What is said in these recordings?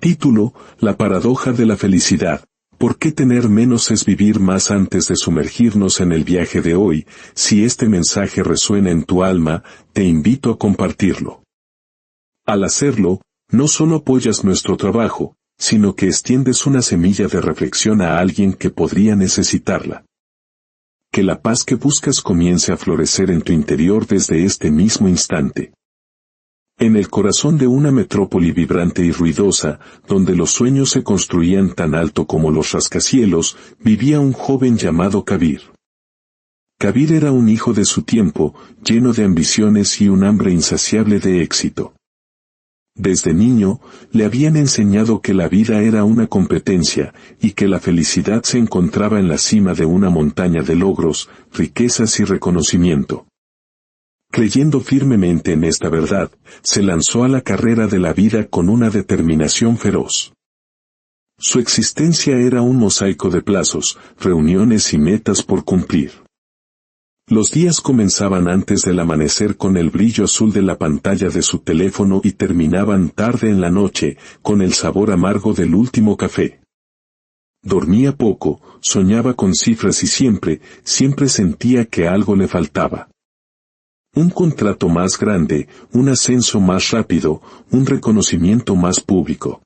Título: La paradoja de la felicidad. ¿Por qué tener menos es vivir más? Antes de sumergirnos en el viaje de hoy, si este mensaje resuena en tu alma, te invito a compartirlo. Al hacerlo, no solo apoyas nuestro trabajo, sino que extiendes una semilla de reflexión a alguien que podría necesitarla. Que la paz que buscas comience a florecer en tu interior desde este mismo instante. En el corazón de una metrópoli vibrante y ruidosa, donde los sueños se construían tan alto como los rascacielos, vivía un joven llamado Kabir. Kabir era un hijo de su tiempo, lleno de ambiciones y un hambre insaciable de éxito. Desde niño, le habían enseñado que la vida era una competencia, y que la felicidad se encontraba en la cima de una montaña de logros, riquezas y reconocimiento. Creyendo firmemente en esta verdad, se lanzó a la carrera de la vida con una determinación feroz. Su existencia era un mosaico de plazos, reuniones y metas por cumplir. Los días comenzaban antes del amanecer con el brillo azul de la pantalla de su teléfono y terminaban tarde en la noche, con el sabor amargo del último café. Dormía poco, soñaba con cifras y siempre sentía que algo le faltaba. Un contrato más grande, un ascenso más rápido, un reconocimiento más público.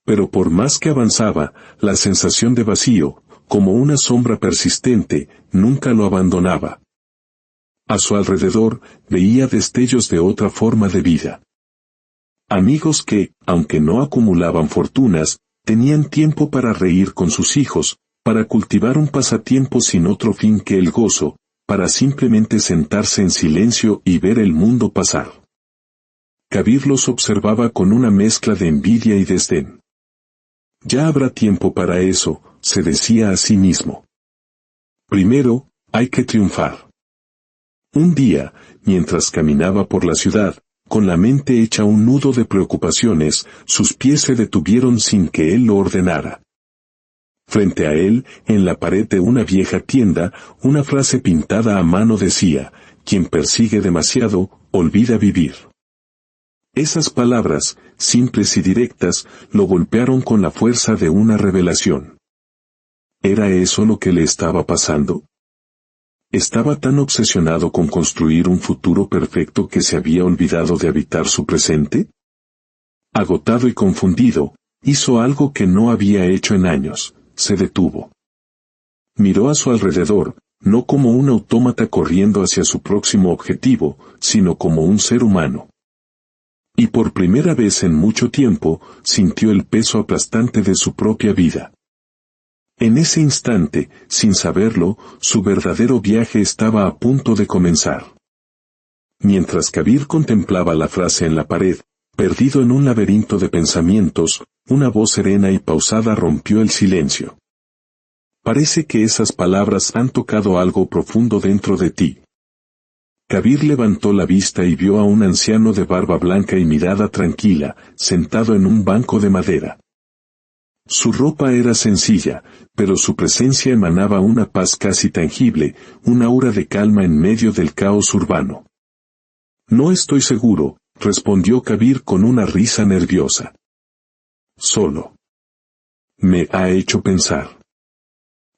Pero por más que avanzaba, la sensación de vacío, como una sombra persistente, nunca lo abandonaba. A su alrededor, veía destellos de otra forma de vida. Amigos que, aunque no acumulaban fortunas, tenían tiempo para reír con sus hijos, para cultivar un pasatiempo sin otro fin que el gozo, para simplemente sentarse en silencio y ver el mundo pasar. Kabir los observaba con una mezcla de envidia y desdén. Ya habrá tiempo para eso, se decía a sí mismo. Primero, hay que triunfar. Un día, mientras caminaba por la ciudad, con la mente hecha un nudo de preocupaciones, sus pies se detuvieron sin que él lo ordenara. Frente a él, en la pared de una vieja tienda, una frase pintada a mano decía: quien persigue demasiado, olvida vivir. Esas palabras, simples y directas, lo golpearon con la fuerza de una revelación. ¿Era eso lo que le estaba pasando? ¿Estaba tan obsesionado con construir un futuro perfecto que se había olvidado de habitar su presente? Agotado y confundido, hizo algo que no había hecho en años. Se detuvo. Miró a su alrededor, no como un autómata corriendo hacia su próximo objetivo, sino como un ser humano. Y por primera vez en mucho tiempo, sintió el peso aplastante de su propia vida. En ese instante, sin saberlo, su verdadero viaje estaba a punto de comenzar. Mientras Kabir contemplaba la frase en la pared, perdido en un laberinto de pensamientos, una voz serena y pausada rompió el silencio. Parece que esas palabras han tocado algo profundo dentro de ti. Kabir levantó la vista y vio a un anciano de barba blanca y mirada tranquila, sentado en un banco de madera. Su ropa era sencilla, pero su presencia emanaba una paz casi tangible, un aura de calma en medio del caos urbano. No estoy seguro, respondió Kabir con una risa nerviosa. Solo. Me ha hecho pensar.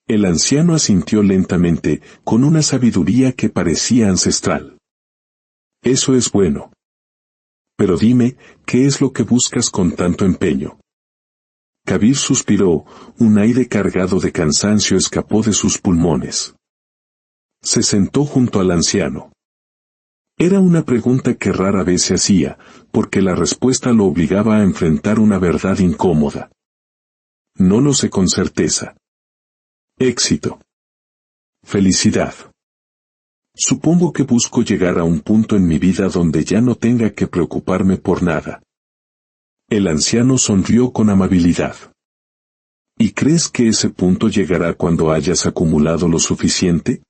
El anciano asintió lentamente, con una sabiduría que parecía ancestral. Eso es bueno. Pero dime, ¿qué es lo que buscas con tanto empeño? Kabir suspiró, un aire cargado de cansancio escapó de sus pulmones. Se sentó junto al anciano. Era una pregunta que rara vez se hacía, porque la respuesta lo obligaba a enfrentar una verdad incómoda. No lo sé con certeza. Éxito. Felicidad. Supongo que busco llegar a un punto en mi vida donde ya no tenga que preocuparme por nada. El anciano sonrió con amabilidad. ¿Y crees que ese punto llegará cuando hayas acumulado lo suficiente?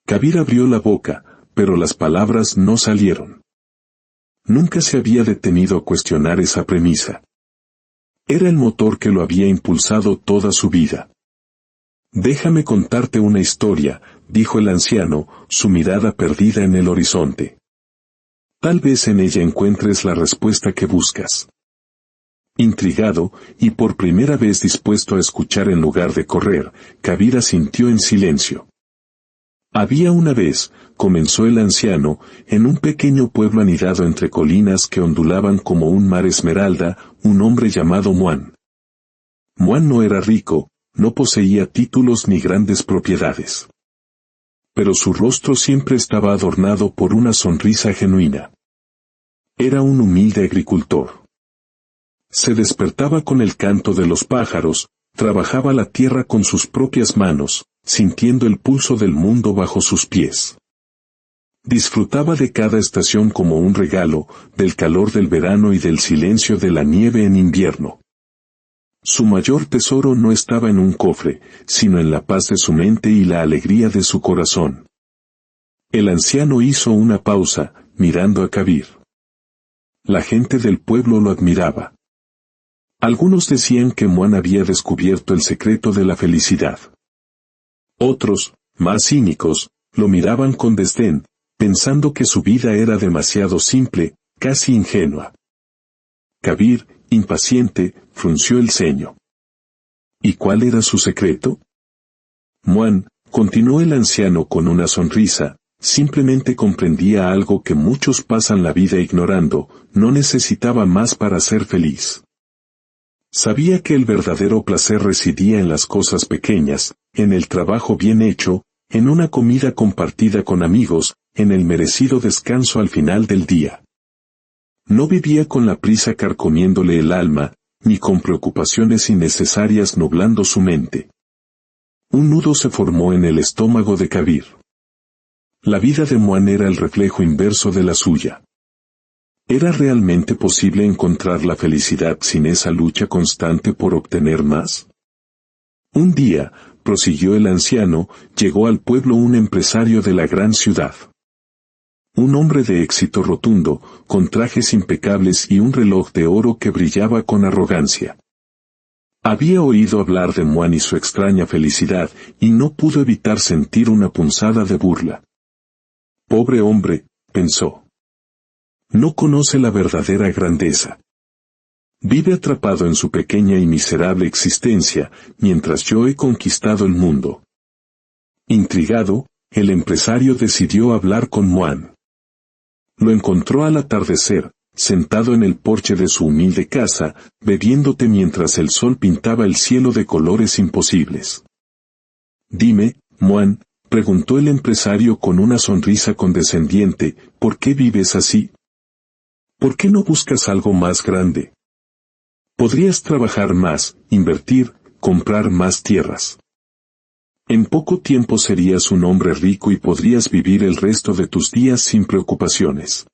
Kabir abrió la boca, pero las palabras no salieron. Nunca se había detenido a cuestionar esa premisa. Era el motor que lo había impulsado toda su vida. Déjame contarte una historia, dijo el anciano, su mirada perdida en el horizonte. Tal vez en ella encuentres la respuesta que buscas. Intrigado, y por primera vez dispuesto a escuchar en lugar de correr, Kabir asintió en silencio. Había una vez, comenzó el anciano, en un pequeño pueblo anidado entre colinas que ondulaban como un mar esmeralda, un hombre llamado Muan. Muan no era rico, no poseía títulos ni grandes propiedades. Pero su rostro siempre estaba adornado por una sonrisa genuina. Era un humilde agricultor. Se despertaba con el canto de los pájaros, trabajaba la tierra con sus propias manos, sintiendo el pulso del mundo bajo sus pies. Disfrutaba de cada estación como un regalo, del calor del verano y del silencio de la nieve en invierno. Su mayor tesoro no estaba en un cofre, sino en la paz de su mente y la alegría de su corazón. El anciano hizo una pausa, mirando a Kabir. La gente del pueblo lo admiraba. Algunos decían que Muan había descubierto el secreto de la felicidad. Otros, más cínicos, lo miraban con desdén, pensando que su vida era demasiado simple, casi ingenua. Kabir, impaciente, frunció el ceño. ¿Y cuál era su secreto? Muan, continuó el anciano con una sonrisa, simplemente comprendía algo que muchos pasan la vida ignorando, no necesitaba más para ser feliz. Sabía que el verdadero placer residía en las cosas pequeñas, en el trabajo bien hecho, en una comida compartida con amigos, en el merecido descanso al final del día. No vivía con la prisa carcomiéndole el alma, ni con preocupaciones innecesarias nublando su mente. Un nudo se formó en el estómago de Kabir. La vida de Muan era el reflejo inverso de la suya. ¿Era realmente posible encontrar la felicidad sin esa lucha constante por obtener más? Un día, prosiguió el anciano, llegó al pueblo un empresario de la gran ciudad. Un hombre de éxito rotundo, con trajes impecables y un reloj de oro que brillaba con arrogancia. Había oído hablar de Muan y su extraña felicidad, y no pudo evitar sentir una punzada de burla. Pobre hombre, pensó. No conoce la verdadera grandeza. Vive atrapado en su pequeña y miserable existencia, mientras yo he conquistado el mundo. Intrigado, el empresario decidió hablar con Muan. Lo encontró al atardecer, sentado en el porche de su humilde casa, bebiendo té mientras el sol pintaba el cielo de colores imposibles. Dime, Muan, preguntó el empresario con una sonrisa condescendiente, ¿por qué vives así? ¿Por qué no buscas algo más grande? Podrías trabajar más, invertir, comprar más tierras. En poco tiempo serías un hombre rico y podrías vivir el resto de tus días sin preocupaciones.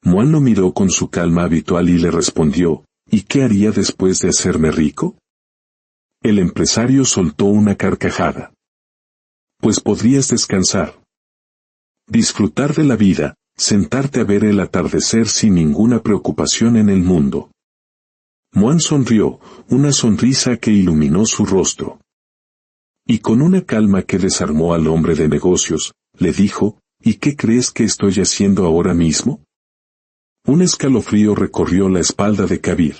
Muan lo miró con su calma habitual y le respondió, ¿y qué haría después de hacerme rico? El empresario soltó una carcajada. Pues podrías descansar. Disfrutar de la vida, sentarte a ver el atardecer sin ninguna preocupación en el mundo. Muan sonrió, una sonrisa que iluminó su rostro. Y con una calma que desarmó al hombre de negocios, le dijo, ¿y qué crees que estoy haciendo ahora mismo? Un escalofrío recorrió la espalda de Kabir.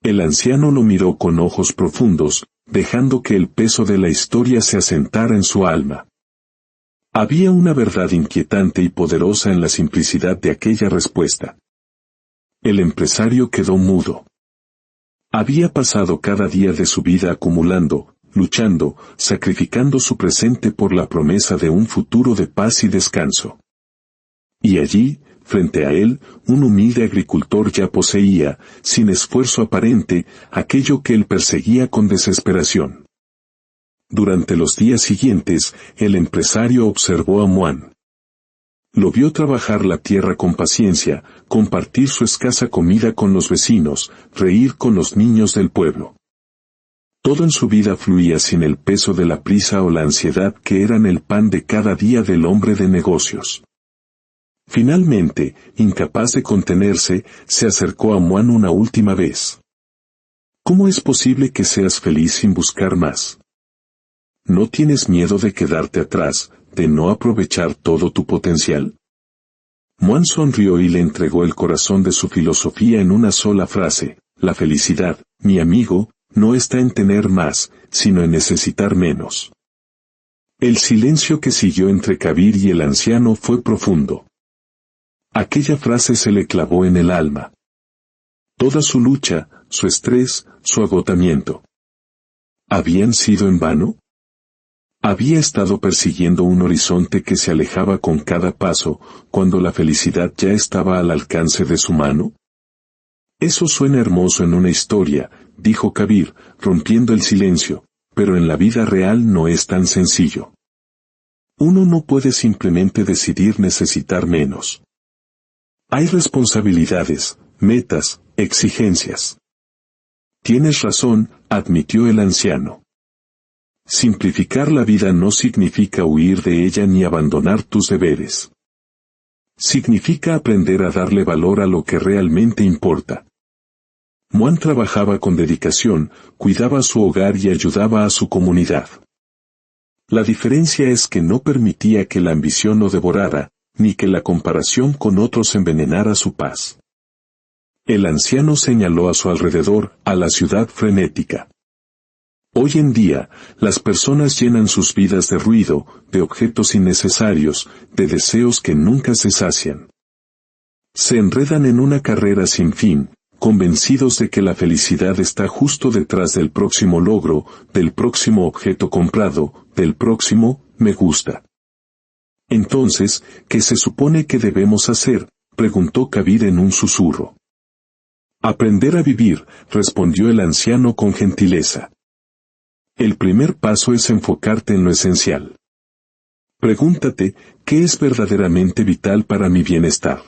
El anciano lo miró con ojos profundos, dejando que el peso de la historia se asentara en su alma. Había una verdad inquietante y poderosa en la simplicidad de aquella respuesta. El empresario quedó mudo. Había pasado cada día de su vida acumulando, luchando, sacrificando su presente por la promesa de un futuro de paz y descanso. Y allí, frente a él, un humilde agricultor ya poseía, sin esfuerzo aparente, aquello que él perseguía con desesperación. Durante los días siguientes, el empresario observó a Muan. Lo vio trabajar la tierra con paciencia, compartir su escasa comida con los vecinos, reír con los niños del pueblo. Todo en su vida fluía sin el peso de la prisa o la ansiedad que eran el pan de cada día del hombre de negocios. Finalmente, incapaz de contenerse, se acercó a Muan una última vez. ¿Cómo es posible que seas feliz sin buscar más? ¿No tienes miedo de quedarte atrás, de no aprovechar todo tu potencial? Muan sonrió y le entregó el corazón de su filosofía en una sola frase, la felicidad, mi amigo, no está en tener más, sino en necesitar menos. El silencio que siguió entre Kabir y el anciano fue profundo. Aquella frase se le clavó en el alma. Toda su lucha, su estrés, su agotamiento. ¿Habían sido en vano? Había estado persiguiendo un horizonte que se alejaba con cada paso, cuando la felicidad ya estaba al alcance de su mano. Eso suena hermoso en una historia, dijo Kabir, rompiendo el silencio, pero en la vida real no es tan sencillo. Uno no puede simplemente decidir necesitar menos. Hay responsabilidades, metas, exigencias. Tienes razón, admitió el anciano. Simplificar la vida no significa huir de ella ni abandonar tus deberes. Significa aprender a darle valor a lo que realmente importa. Moan trabajaba con dedicación, cuidaba su hogar y ayudaba a su comunidad. La diferencia es que no permitía que la ambición lo devorara, ni que la comparación con otros envenenara su paz. El anciano señaló a su alrededor, a la ciudad frenética. Hoy en día, las personas llenan sus vidas de ruido, de objetos innecesarios, de deseos que nunca se sacian. Se enredan en una carrera sin fin, convencidos de que la felicidad está justo detrás del próximo logro, del próximo objeto comprado, del próximo me gusta. Entonces, ¿qué se supone que debemos hacer?, preguntó Kabir en un susurro. Aprender a vivir, respondió el anciano con gentileza. El primer paso es enfocarte en lo esencial. Pregúntate, ¿qué es verdaderamente vital para mi bienestar?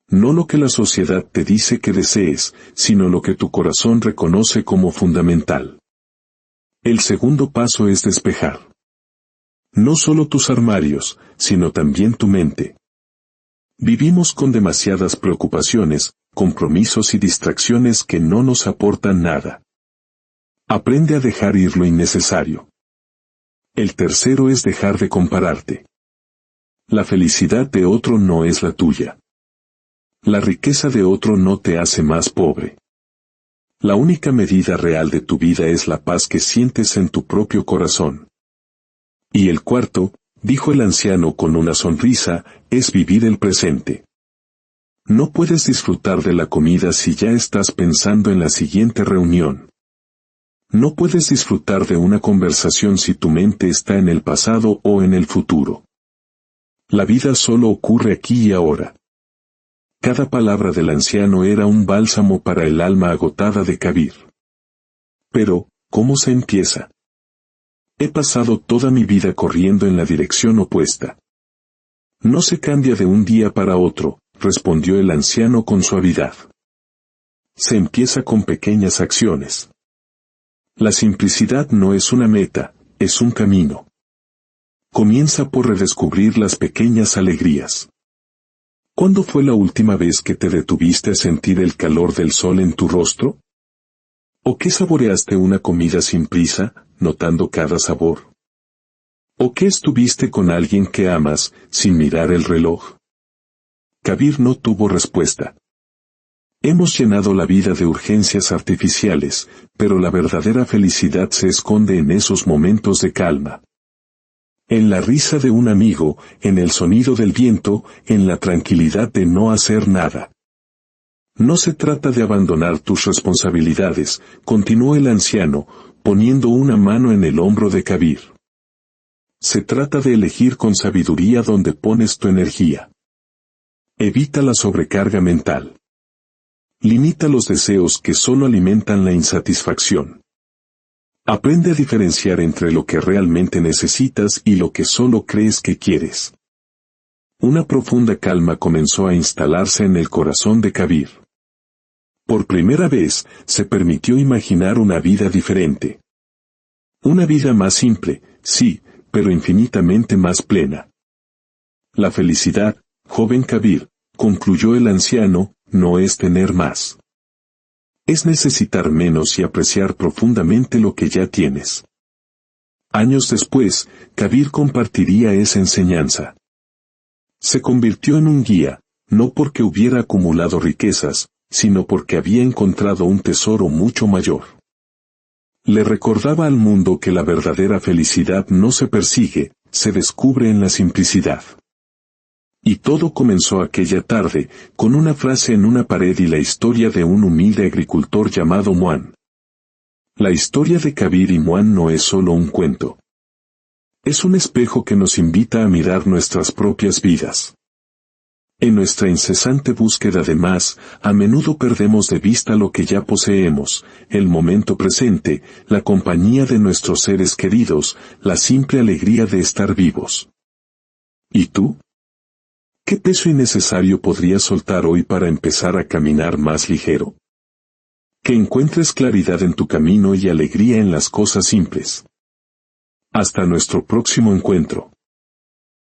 No lo que la sociedad te dice que desees, sino lo que tu corazón reconoce como fundamental. El segundo paso es despejar. No solo tus armarios, sino también tu mente. Vivimos con demasiadas preocupaciones, compromisos y distracciones que no nos aportan nada. Aprende a dejar ir lo innecesario. El tercero es dejar de compararte. La felicidad de otro no es la tuya. La riqueza de otro no te hace más pobre. La única medida real de tu vida es la paz que sientes en tu propio corazón. Y el cuarto, dijo el anciano con una sonrisa, es vivir el presente. No puedes disfrutar de la comida si ya estás pensando en la siguiente reunión. No puedes disfrutar de una conversación si tu mente está en el pasado o en el futuro. La vida solo ocurre aquí y ahora. Cada palabra del anciano era un bálsamo para el alma agotada de Kabir. Pero, ¿cómo se empieza? He pasado toda mi vida corriendo en la dirección opuesta. No se cambia de un día para otro, respondió el anciano con suavidad. Se empieza con pequeñas acciones. La simplicidad no es una meta, es un camino. Comienza por redescubrir las pequeñas alegrías. ¿Cuándo fue la última vez que te detuviste a sentir el calor del sol en tu rostro? ¿O qué saboreaste una comida sin prisa, notando cada sabor? ¿O qué estuviste con alguien que amas, sin mirar el reloj? Kabir no tuvo respuesta. Hemos llenado la vida de urgencias artificiales, pero la verdadera felicidad se esconde en esos momentos de calma. En la risa de un amigo, en el sonido del viento, en la tranquilidad de no hacer nada. No se trata de abandonar tus responsabilidades, continuó el anciano, poniendo una mano en el hombro de Kabir. Se trata de elegir con sabiduría dónde pones tu energía. Evita la sobrecarga mental. Limita los deseos que solo alimentan la insatisfacción. Aprende a diferenciar entre lo que realmente necesitas y lo que solo crees que quieres. Una profunda calma comenzó a instalarse en el corazón de Kabir. Por primera vez, se permitió imaginar una vida diferente. Una vida más simple, sí, pero infinitamente más plena. La felicidad, joven Kabir, concluyó el anciano, no es tener más. Es necesitar menos y apreciar profundamente lo que ya tienes. Años después, Kabir compartiría esa enseñanza. Se convirtió en un guía, no porque hubiera acumulado riquezas, sino porque había encontrado un tesoro mucho mayor. Le recordaba al mundo que la verdadera felicidad no se persigue, se descubre en la simplicidad. Y todo comenzó aquella tarde, con una frase en una pared y la historia de un humilde agricultor llamado Muan. La historia de Kabir y Muan no es solo un cuento. Es un espejo que nos invita a mirar nuestras propias vidas. En nuestra incesante búsqueda de más, a menudo perdemos de vista lo que ya poseemos, el momento presente, la compañía de nuestros seres queridos, la simple alegría de estar vivos. ¿Y tú? ¿Qué peso innecesario podrías soltar hoy para empezar a caminar más ligero? Que encuentres claridad en tu camino y alegría en las cosas simples. Hasta nuestro próximo encuentro.